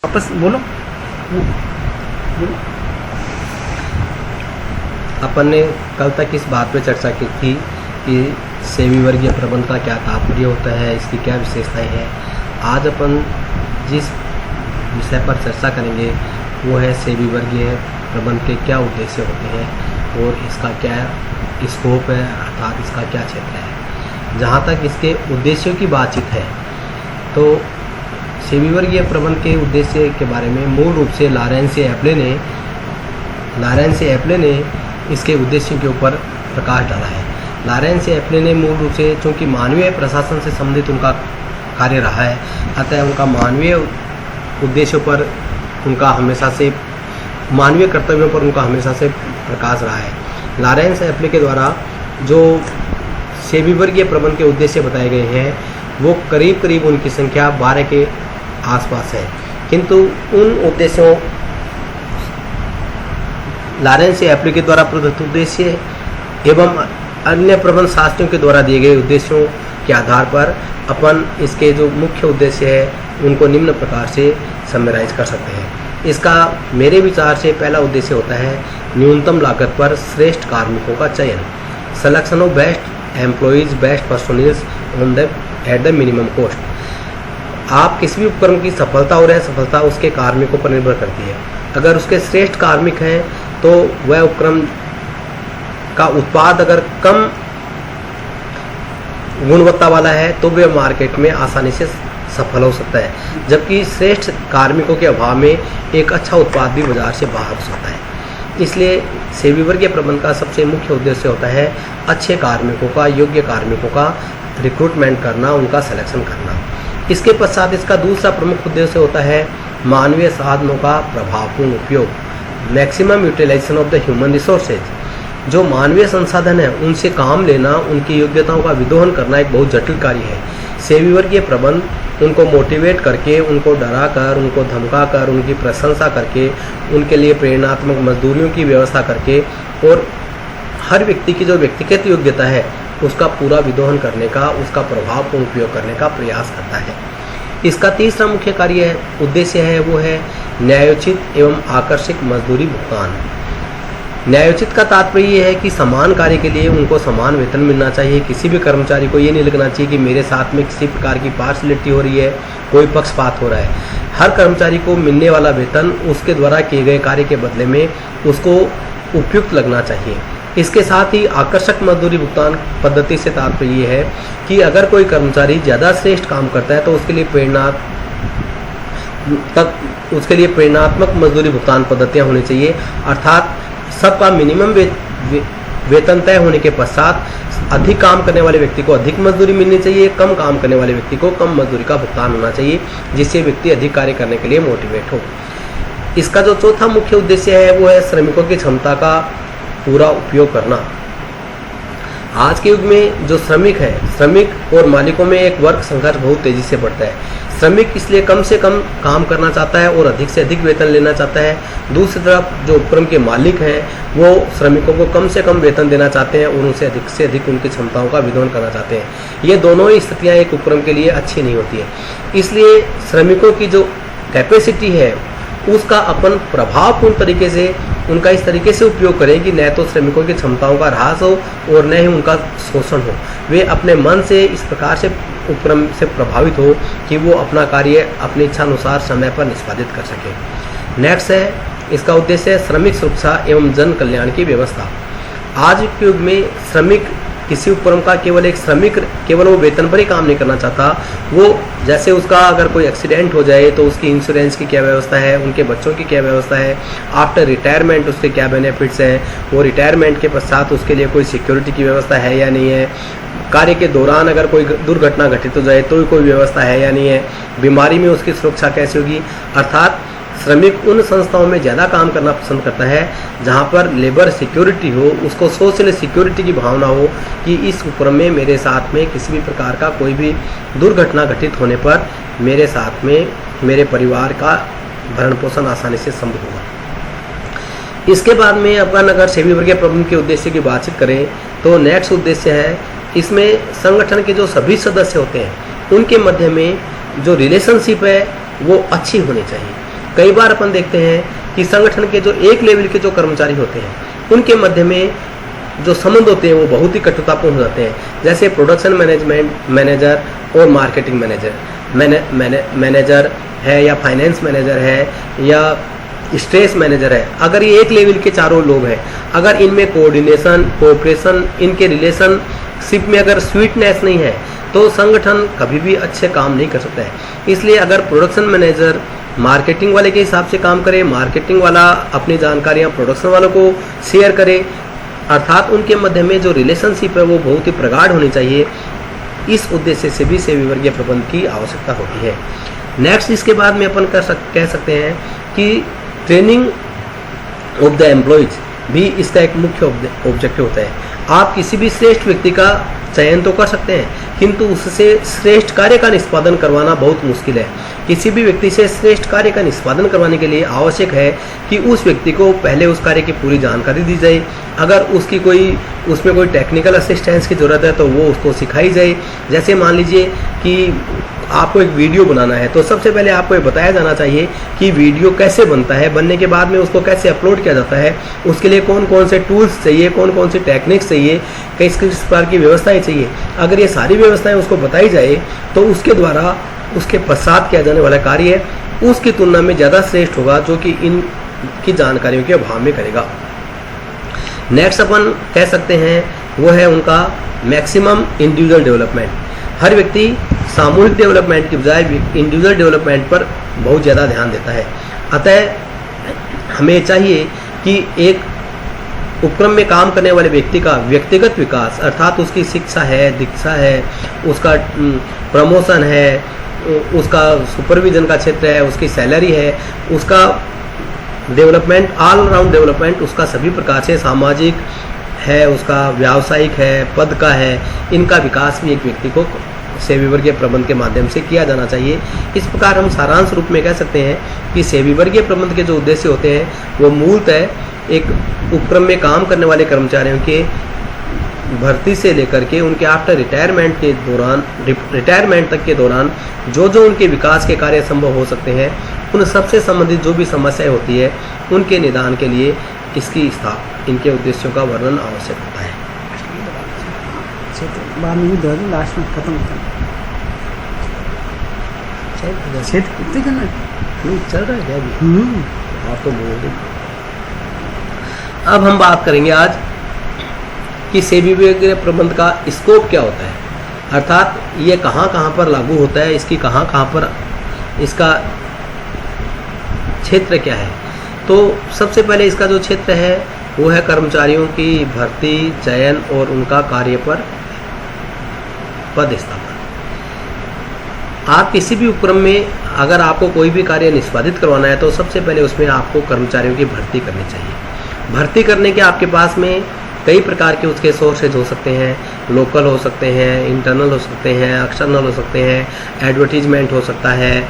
वापस बोलो। अपन ने कल तक इस बात पे चर्चा की थी कि सेमी वर्गीय प्रबंध का क्या तात्पर्य होता है, इसकी क्या विशेषताएं हैं। आज अपन जिस विषय पर चर्चा करेंगे वो है सेमी वर्गीय प्रबंध के क्या उद्देश्य होते हैं और इसका क्या स्कोप है, अर्थात इसका क्या क्षेत्र है। जहाँ तक इसके उद्देश्यों की बातचीत है तो सेमी वर्गीय प्रबंध के उद्देश्य के बारे में मूल रूप से लॉरेंस एप्ले ने इसके उद्देश्यों के ऊपर प्रकाश डाला है। लॉरेंस एप्ले ने मूल रूप से, चूँकि मानवीय प्रशासन से संबंधित उनका कार्य रहा है, अतः उनका मानवीय उद्देश्यों पर उनका हमेशा से, मानवीय कर्तव्यों पर उनका हमेशा से प्रकाश रहा है। लॉरेंस एप्ले के द्वारा जो सेमी वर्गीय प्रबंध के उद्देश्य बताए गए हैं वो करीब करीब उनकी संख्या 12 के आसपास है, किंतु उन उद्देश्यों, लॉरेंस एप्ले के द्वारा प्रदत्त उद्देश्य एवं अन्य प्रबंध शास्त्रियों के द्वारा दिए गए उद्देश्यों के आधार पर अपन इसके जो मुख्य उद्देश्य है उनको निम्न प्रकार से समराइज कर सकते हैं। इसका मेरे विचार से पहला उद्देश्य होता है न्यूनतम लागत पर श्रेष्ठ कार्मिकों का चयन, selection of best employees, best personnels on the at the minimum cost. आप किसी भी उपक्रम की सफलता और असफलता उसके कार्मिकों पर निर्भर करती है। अगर उसके श्रेष्ठ कार्मिक हैं तो वह उपक्रम का उत्पाद अगर कम गुणवत्ता वाला है तो वह मार्केट में आसानी से सफल हो सकता है, जबकि श्रेष्ठ कार्मिकों के अभाव में एक अच्छा उत्पाद भी बाजार से बाहर हो सकता है। इसलिए सेमी वर्गीय प्रबंध का सबसे मुख्य उद्देश्य होता है अच्छे कार्मिकों का, योग्य कार्मिकों का रिक्रूटमेंट करना, उनका सिलेक्शन करना। इसके पश्चात इसका दूसरा प्रमुख उद्देश्य होता है मानवीय साधनों का प्रभावपूर्ण उपयोग, maximum utilization of the human resources. जो मानवीय संसाधन है उनसे काम लेना, उनकी योग्यताओं का विदोहन करना एक बहुत जटिल कार्य है। सेमी वर्गीय प्रबंध उनको मोटिवेट करके, उनको डरा कर, उनको धमका कर, उनकी प्रशंसा करके, उनके लिए प्रेरणात्मक मजदूरियों की व्यवस्था करके और हर व्यक्ति की जो व्यक्तिगत योग्यता है उसका पूरा विदोहन करने का, उसका प्रभावपूर्ण उपयोग करने का प्रयास करता है। इसका तीसरा मुख्य कार्य उद्देश्य है वो है न्यायोचित एवं आकर्षक मजदूरी भुगतान। न्यायोचित का तात्पर्य ये है कि समान कार्य के लिए उनको समान वेतन मिलना चाहिए। किसी भी कर्मचारी को ये नहीं लगना चाहिए कि मेरे साथ में किसी प्रकार की पार्शलिटी हो रही है, कोई पक्षपात हो रहा है। हर कर्मचारी को मिलने वाला वेतन उसके द्वारा किए गए कार्य के बदले में उसको उपयुक्त लगना चाहिए। इसके साथ ही आकर्षक मजदूरी भुगतान पद्धति से तात्पर्य ये है कि अगर कोई कर्मचारी ज़्यादा श्रेष्ठ काम करता है तो उसके लिए प्रेरणात्मक मजदूरी भुगतान पद्धतियाँ होनी चाहिए, अर्थात सबका मिनिमम वेतन तय होने के पश्चात अधिक काम करने वाले व्यक्ति को अधिक मजदूरी मिलनी चाहिए, कम काम करने वाले व्यक्ति को कम मजदूरी का भुगतान होना चाहिए, जिससे व्यक्ति अधिक कार्य करने के लिए मोटिवेट हो। इसका जो चौथा मुख्य उद्देश्य है वो है श्रमिकों की क्षमता का पूरा उपयोग करना। आज के युग में जो श्रमिक और मालिकों में एक वर्ग संघर्ष बहुत तेजी से बढ़ता है। श्रमिक इसलिए कम से कम काम करना चाहता है और अधिक से अधिक वेतन लेना चाहता है। दूसरी तरफ जो उपक्रम के मालिक हैं वो श्रमिकों को कम से कम वेतन देना चाहते हैं और उनसे अधिक उनकी क्षमताओं का विदोहन करना चाहते हैं। ये दोनों ही स्थितियाँ एक उपक्रम के लिए अच्छी नहीं होती है। इसलिए श्रमिकों की जो कैपेसिटी है उसका अपन प्रभावपूर्ण तरीके से उनका इस तरीके से उपयोग करें कि न तो श्रमिकों की क्षमताओं का ह्रास हो और न ही उनका शोषण हो। वे अपने मन से इस प्रकार से उपक्रम से प्रभावित हो कि वो अपना कार्य अपनी इच्छा अनुसार समय पर निष्पादित कर सके। नेक्स्ट है इसका उद्देश्य है श्रमिक सुरक्षा एवं जन कल्याण की व्यवस्था। आज के युग में श्रमिक किसी उपक्रम का केवल वो वेतन पर ही काम नहीं करना चाहता। वो जैसे उसका अगर कोई एक्सीडेंट हो जाए तो उसकी इंश्योरेंस की क्या व्यवस्था है, उनके बच्चों की क्या व्यवस्था है, आफ्टर रिटायरमेंट उसके क्या बेनिफिट्स हैं, वो रिटायरमेंट के पश्चात उसके लिए कोई सिक्योरिटी की व्यवस्था है या नहीं है, कार्य के दौरान अगर कोई दुर्घटना घटित हो जाए तो कोई व्यवस्था है या नहीं है, बीमारी में उसकी सुरक्षा कैसे होगी। अर्थात श्रमिक उन संस्थाओं में ज़्यादा काम करना पसंद करता है जहां पर लेबर सिक्योरिटी हो, उसको सोशल सिक्योरिटी की भावना हो कि इस उपक्रम में मेरे साथ में किसी भी प्रकार का कोई भी दुर्घटना घटित होने पर मेरे साथ में मेरे परिवार का भरण पोषण आसानी से संभव होगा। इसके बाद में अपन अगर सेमी वर्गीय प्रबंध के उद्देश्य की बातचीत करें तो नेक्स्ट उद्देश्य है इसमें संगठन के जो सभी सदस्य होते हैं उनके मध्य में जो रिलेशनशिप है वो अच्छी होनी चाहिए। कई बार अपन देखते हैं कि संगठन के जो एक लेवल के जो कर्मचारी होते हैं उनके मध्य में जो संबंध होते हैं वो बहुत ही कटुतापूर्ण हो जाते हैं। जैसे प्रोडक्शन मैनेजमेंट मैनेजर और मार्केटिंग मैनेजर है या फाइनेंस मैनेजर है या स्ट्रेस मैनेजर है, अगर ये एक लेवल के चारों लोग हैं, अगर इनमें कोऑर्डिनेशन कोऑपरेशन इनके रिलेशनशिप में अगर स्वीटनेस नहीं है तो संगठन कभी भी अच्छे काम नहीं कर सकता है। इसलिए अगर प्रोडक्शन मैनेजर मार्केटिंग वाले के हिसाब से काम करे, मार्केटिंग वाला अपनी जानकारियां प्रोडक्शन वालों को शेयर करे, अर्थात उनके मध्य में जो रिलेशनशिप है वो बहुत ही प्रगाढ़ होनी चाहिए। इस उद्देश्य से भी सेवी वर्गीय प्रबंध की आवश्यकता होती है। नेक्स्ट इसके बाद में अपन कह सकते हैं कि ट्रेनिंग ऑफ द एम्प्लॉयज भी इसका एक मुख्य ऑब्जेक्टिव होता है। आप किसी भी श्रेष्ठ व्यक्ति का चयन तो कर सकते हैं किंतु उससे श्रेष्ठ कार्य का निष्पादन करवाना बहुत मुश्किल है। किसी भी व्यक्ति से श्रेष्ठ कार्य का निष्पादन करवाने के लिए आवश्यक है कि उस व्यक्ति को पहले उस कार्य की पूरी जानकारी दी जाए। अगर उसमें कोई टेक्निकल असिस्टेंस की ज़रूरत है तो वो उसको सिखाई जाए। जैसे मान लीजिए कि आपको एक वीडियो बनाना है तो सबसे पहले आपको ये बताया जाना चाहिए कि वीडियो कैसे बनता है, बनने के बाद में उसको कैसे अपलोड किया जाता है, उसके लिए कौन कौन से टूल्स चाहिए, कौन कौन सी टेक्निक्स चाहिए, किस प्रकार की व्यवस्थाएं चाहिए। अगर ये सारी व्यवस्थाएं उसको बताई जाए तो उसके द्वारा उसके पश्चात किया जाने वाला कार्य उसकी तुलना में ज़्यादा श्रेष्ठ होगा जो कि इनकी जानकारियों के अभाव में करेगा। नेक्स्ट अपन कह सकते हैं वो है उनका मैक्सिमम इंडिविजुअल डेवलपमेंट। हर व्यक्ति सामूहिक डेवलपमेंट की बजाय इंडिविजुअल डेवलपमेंट पर बहुत ज़्यादा ध्यान देता है। अतः हमें चाहिए कि एक उपक्रम में काम करने वाले व्यक्ति का व्यक्तिगत विकास अर्थात उसकी शिक्षा है, दीक्षा है, उसका प्रमोशन है, उसका सुपरविजन का क्षेत्र है, उसकी सैलरी है, उसका डेवलपमेंट ऑल राउंड डेवलपमेंट उसका सभी प्रकार से सामाजिक है, उसका व्यावसायिक है, पद का है, इनका विकास भी एक व्यक्ति को सेवी वर्गीय प्रबंध के माध्यम से किया जाना चाहिए। इस प्रकार हम सारांश रूप में कह सकते हैं कि सेवी वर्गीय प्रबंध के जो उद्देश्य होते हैं वो मूलतः एक उपक्रम में काम करने वाले कर्मचारियों के भर्ती से लेकर के उनके आफ्टर रिटायरमेंट तक के दौरान जो जो उनके विकास के कार्य संभव हो सकते हैं उन सबसे संबंधित जो भी समस्याएं होती है उनके निदान के लिए इनके उद्देश्यों का वर्णन आवश्यक होता है। बाद में लास्ट में खत्म होता है चल रहा है क्या अभी? आप तो बोल रहे। अब हम बात करेंगे आज कि सेवी वर्गीय प्रबंध का स्कोप क्या होता है, अर्थात ये कहाँ कहाँ पर लागू होता है, इसकी कहाँ कहाँ पर इसका क्षेत्र क्या है। तो सबसे पहले इसका जो क्षेत्र है वो है कर्मचारियों की भर्ती, चयन और उनका कार्य पर पदस्थापन। आप किसी भी उपक्रम में अगर आपको कोई भी कार्य निष्पादित करवाना है तो सबसे पहले उसमें आपको कर्मचारियों की भर्ती करनी चाहिए। भर्ती करने के आपके पास में कई प्रकार के उसके सोर्सेज हो सकते हैं, लोकल हो सकते हैं, इंटरनल हो सकते हैं, एक्सटर्नल हो सकते हैं, एडवर्टीजमेंट हो सकता है,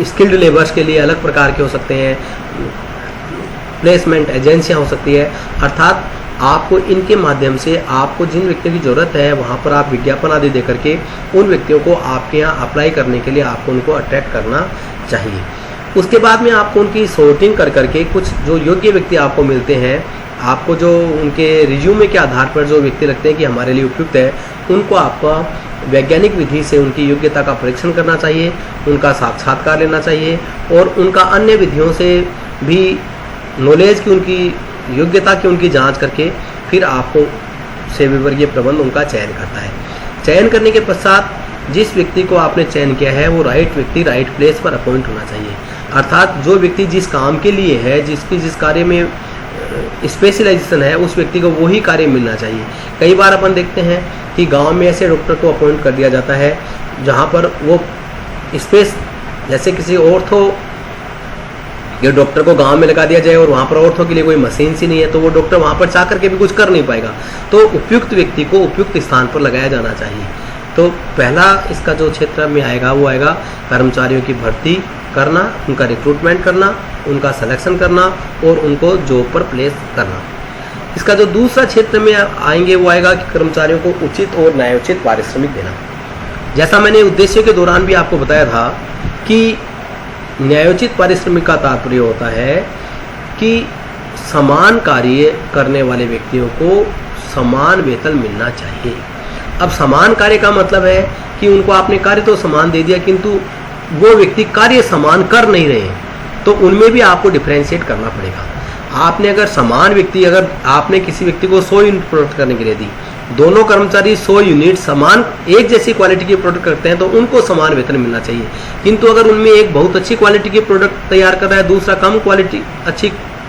स्किल्ड लेबर्स के लिए अलग प्रकार के हो सकते हैं, प्लेसमेंट एजेंसियां हो सकती है। अर्थात आपको इनके माध्यम से आपको जिन व्यक्तियों की ज़रूरत है वहाँ पर आप विज्ञापन आदि दे करके उन व्यक्तियों को आपके यहाँ अप्लाई करने के लिए आपको उनको अट्रैक्ट करना चाहिए। उसके बाद में आपको उनकी सॉर्टिंग कर करके कुछ जो योग्य व्यक्ति आपको मिलते हैं, आपको जो उनके रिज्यूमे के आधार पर जो व्यक्ति लगते हैं कि हमारे लिए उपयुक्त है, उनको आपका वैज्ञानिक विधि से उनकी योग्यता का परीक्षण करना चाहिए, उनका साक्षात्कार लेना चाहिए और उनका अन्य विधियों से भी नॉलेज की उनकी योग्यता की उनकी जांच करके फिर आपको सेवी वर्गीय प्रबंध उनका चयन करता है। चयन करने के पश्चात जिस व्यक्ति को आपने चयन किया है वो राइट व्यक्ति राइट प्लेस पर अपॉइंट होना चाहिए। अर्थात जो व्यक्ति जिस काम के लिए है, जिस कार्य में स्पेशलाइजेशन है, उस व्यक्ति को वही कार्य मिलना चाहिए। कई बार अपन देखते हैं कि गांव में ऐसे डॉक्टर को अपॉइंट कर दिया जाता है जहां पर वो जैसे किसी ऑर्थो ये डॉक्टर को गांव में लगा दिया जाए और वहाँ पर ऑर्थो के लिए कोई मशीन सी नहीं है तो वो डॉक्टर वहाँ पर चाह करके भी कुछ कर नहीं पाएगा। तो उपयुक्त व्यक्ति को उपयुक्त स्थान पर लगाया जाना चाहिए। तो पहला इसका जो क्षेत्र में आएगा वो आएगा कर्मचारियों की भर्ती करना, उनका रिक्रूटमेंट करना, उनका सिलेक्शन करना और उनको जॉब पर प्लेस करना। इसका जो दूसरा क्षेत्र में आएंगे वो आएगा कि कर्मचारियों को उचित और न्यायोचित पारिश्रमिक देना। जैसा मैंने उद्देश्य के दौरान भी आपको बताया था कि न्यायोचित पारिश्रमिक का तात्पर्य होता है कि समान कार्य करने वाले व्यक्तियों को समान वेतन मिलना चाहिए। अब समान कार्य का मतलब है कि उनको आपने कार्य तो समान दे दिया, किंतु वो व्यक्ति कार्य समान कर नहीं रहे, तो उनमें भी आपको डिफरेंशिएट करना पड़ेगा। आपने अगर समान व्यक्ति, अगर आपने किसी व्यक्ति को 100 यूनिट प्रोडक्ट करने के लिए दी, दोनों कर्मचारी 100 यूनिट समान एक जैसी क्वालिटी के प्रोडक्ट करते हैं तो उनको समान वेतन मिलना चाहिए। किंतु अगर उनमें एक बहुत अच्छी क्वालिटी के प्रोडक्ट तैयार कर रहा है, दूसरा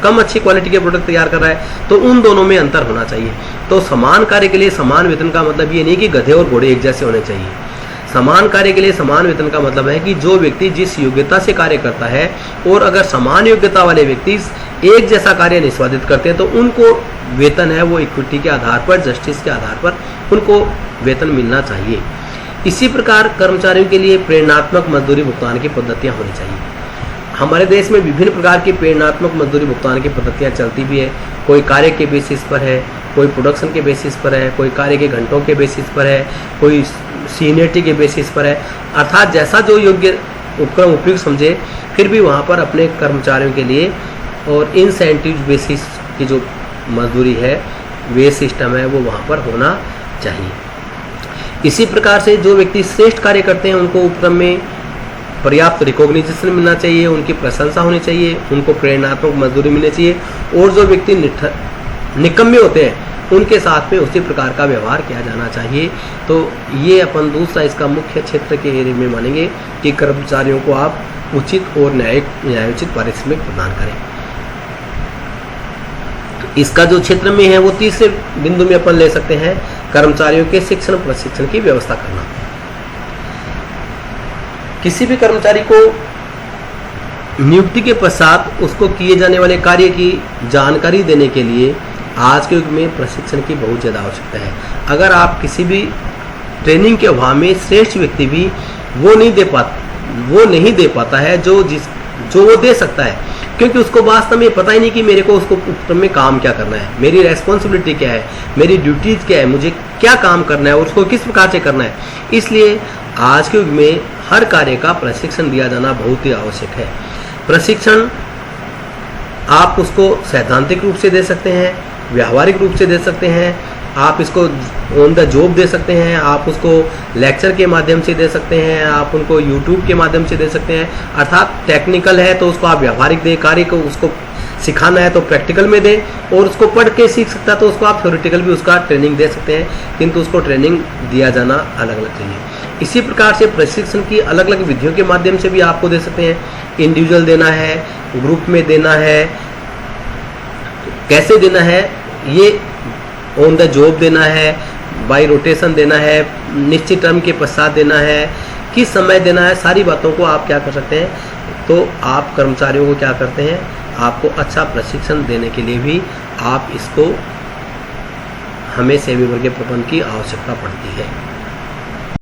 कम अच्छी क्वालिटी के प्रोडक्ट तैयार कर रहा है, तो उन दोनों में अंतर होना चाहिए। तो समान कार्य के लिए समान वेतन का मतलब ये नहीं कि गधे और घोड़े एक जैसे होने चाहिए। समान कार्य के लिए समान वेतन का मतलब है कि जो व्यक्ति जिस योग्यता से कार्य करता है, और अगर समान योग्यता वाले व्यक्ति एक जैसा कार्य निष्पादित करते हैं तो उनको वेतन है वो इक्विटी के आधार पर, जस्टिस के आधार पर उनको वेतन मिलना चाहिए। इसी प्रकार कर्मचारियों के लिए प्रेरणात्मक मजदूरी भुगतान की पद्धतियां होनी चाहिए। हमारे देश में विभिन्न प्रकार की प्रेरणात्मक मजदूरी भुगतान की पद्धतियां चलती भी है। कोई कार्य के बेसिस पर है, कोई प्रोडक्शन के बेसिस पर है, कोई कार्य के घंटों के बेसिस पर है, कोई सीनियरिटी के बेसिस पर है। अर्थात जैसा जो योग्य उपक्रम उपयुक्त समझे, फिर भी वहाँ पर अपने कर्मचारियों के लिए और इंसेंटिव बेसिस की जो मजदूरी है, वे सिस्टम है, वो वहाँ पर होना चाहिए। इसी प्रकार से जो व्यक्ति श्रेष्ठ कार्य करते हैं उनको उपक्रम में पर्याप्त रिकॉग्निशन मिलना चाहिए, उनकी प्रशंसा होनी चाहिए, उनको प्रेरणात्मक मजदूरी मिलनी चाहिए। और जो व्यक्ति निकम्मे होते हैं उनके साथ में उसी प्रकार का व्यवहार किया जाना चाहिए। तो ये अपन दूसरा इसका मुख्य क्षेत्र के एरिया में मानेंगे कि कर्मचारियों को आप उचित और न्यायोचित पारिश्रमिक प्रदान करें। तो इसका जो क्षेत्र में है वो तीसरे बिंदु में अपन ले सकते हैं, कर्मचारियों के शिक्षण प्रशिक्षण की व्यवस्था करना। किसी भी कर्मचारी को नियुक्ति के पश्चात उसको किए जाने वाले कार्य की जानकारी देने के लिए आज के युग में प्रशिक्षण की बहुत ज़्यादा आवश्यकता है। अगर आप किसी भी ट्रेनिंग के अभाव में श्रेष्ठ व्यक्ति भी वो नहीं दे पाता है जो वो दे सकता है, क्योंकि उसको वास्तव में पता ही नहीं कि मेरे को उसको उपक्रम में काम क्या करना है, मेरी रेस्पॉन्सिबिलिटी क्या है, मेरी ड्यूटीज क्या है, मुझे क्या काम करना है और उसको किस प्रकार से करना है। इसलिए आज के युग में हर कार्य का प्रशिक्षण दिया जाना बहुत ही आवश्यक है। प्रशिक्षण आप उसको सैद्धांतिक रूप से दे सकते हैं, व्यावहारिक रूप से दे सकते हैं, आप इसको ऑन द जॉब दे सकते हैं, आप उसको लेक्चर के माध्यम से दे सकते हैं, आप उनको यूट्यूब के माध्यम से दे सकते हैं। अर्थात टेक्निकल है तो उसको आप व्यावहारिक दें, कार्य को उसको सिखाना है तो प्रैक्टिकल में दें, और उसको पढ़ के सीख सकता है तो उसको आप थ्योरेटिकल भी उसका ट्रेनिंग दे सकते हैं, किंतु उसको ट्रेनिंग दिया जाना अलग अलग चाहिए। इसी प्रकार से प्रशिक्षण की अलग अलग विधियों के माध्यम से भी आपको दे सकते हैं। इंडिविजुअल देना है, ग्रुप में देना है, कैसे देना है, ये ऑन द जॉब देना है, बाय रोटेशन देना है, निश्चित टर्म के पश्चात देना है, किस समय देना है, सारी बातों को आप क्या कर सकते हैं। तो आप कर्मचारियों को क्या करते हैं, आपको अच्छा प्रशिक्षण देने के लिए भी आप इसको हमें सेवी वर्ग के प्रबंध की आवश्यकता पड़ती है।